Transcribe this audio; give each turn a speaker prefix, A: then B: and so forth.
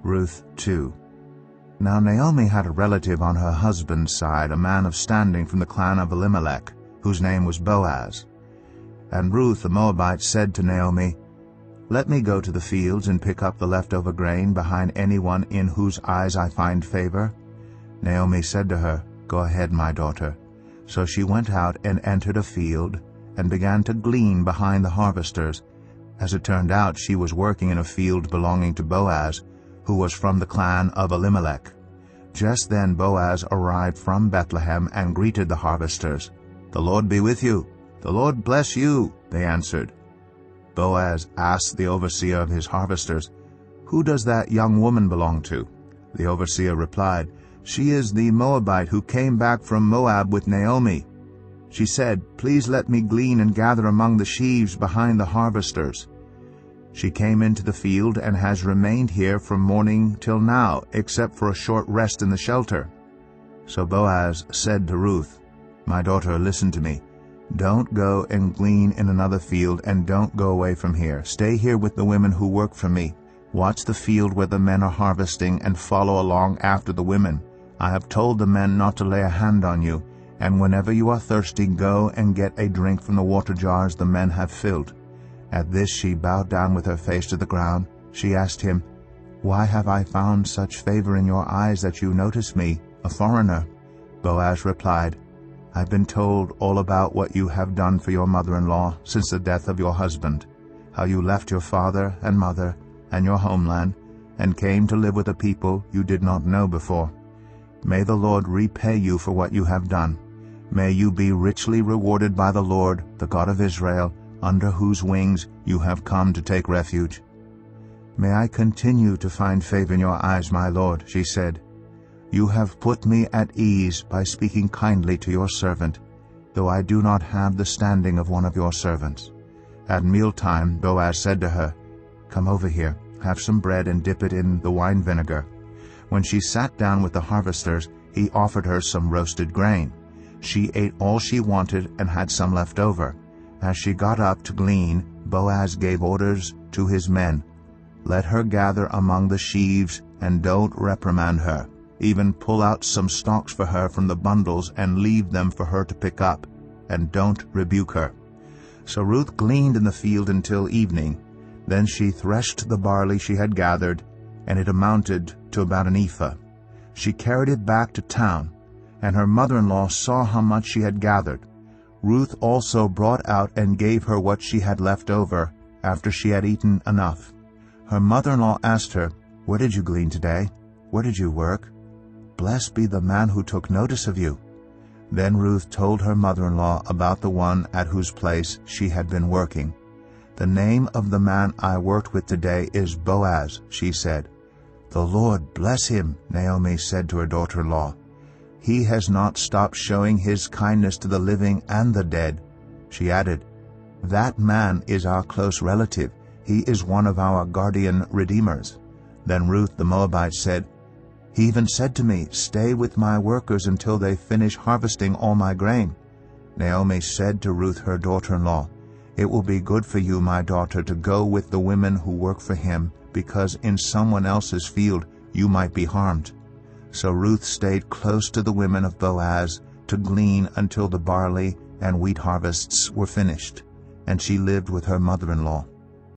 A: Ruth 2. Now Naomi had a relative on her husband's side, a man of standing from the clan of Elimelech, whose name was Boaz. And Ruth the Moabite said to Naomi, "Let me go to the fields and pick up the leftover grain behind anyone in whose eyes I find favor." Naomi said to her, "Go ahead, my daughter." So she went out and entered a field and began to glean behind the harvesters. As it turned out, she was working in a field belonging to Boaz, who was from the clan of Elimelech. Just then Boaz arrived from Bethlehem and greeted the harvesters. "The Lord be with you." "The Lord bless you," they answered. Boaz asked the overseer of his harvesters, "Who does that young woman belong to?" The overseer replied, "She is the Moabite who came back from Moab with Naomi. She said, 'Please let me glean and gather among the sheaves behind the harvesters.' She came into the field and has remained here from morning till now, except for a short rest in the shelter." So Boaz said to Ruth, "My daughter, listen to me. Don't go and glean in another field, and don't go away from here. Stay here with the women who work for me. Watch the field where the men are harvesting and follow along after the women. I have told the men not to lay a hand on you, and whenever you are thirsty, go and get a drink from the water jars the men have filled." At this she bowed down with her face to the ground. She asked him, "Why have I found such favor in your eyes that you notice me, a foreigner?" Boaz replied, "I've been told all about what you have done for your mother-in-law since the death of your husband, how you left your father and mother and your homeland and came to live with a people you did not know before. May the Lord repay you for what you have done. May you be richly rewarded by the Lord, the God of Israel, under whose wings you have come to take refuge." "May I continue to find favor in your eyes, my lord," she said. "You have put me at ease by speaking kindly to your servant, though I do not have the standing of one of your servants." At mealtime Boaz said to her, "Come over here, have some bread and dip it in the wine vinegar." When she sat down with the harvesters, he offered her some roasted grain. She ate all she wanted and had some left over. As she got up to glean, Boaz gave orders to his men, "Let her gather among the sheaves, and don't reprimand her. Even pull out some stalks for her from the bundles and leave them for her to pick up, and don't rebuke her." So Ruth gleaned in the field until evening. Then she threshed the barley she had gathered, and it amounted to about an ephah. She carried it back to town, and her mother-in-law saw how much she had gathered. Ruth also brought out and gave her what she had left over after she had eaten enough. Her mother-in-law asked her, "Where did you glean today? Where did you work? Blessed be the man who took notice of you." Then Ruth told her mother-in-law about the one at whose place she had been working. "The name of the man I worked with today is Boaz," she said. "The Lord bless him," Naomi said to her daughter-in-law. "He has not stopped showing his kindness to the living and the dead." She added, "That man is our close relative. He is one of our guardian redeemers." Then Ruth the Moabite said, "He even said to me, 'Stay with my workers until they finish harvesting all my grain.'" Naomi said to Ruth her daughter-in-law, "It will be good for you, my daughter, to go with the women who work for him, because in someone else's field you might be harmed." So Ruth stayed close to the women of Boaz to glean until the barley and wheat harvests were finished, and she lived with her mother-in-law.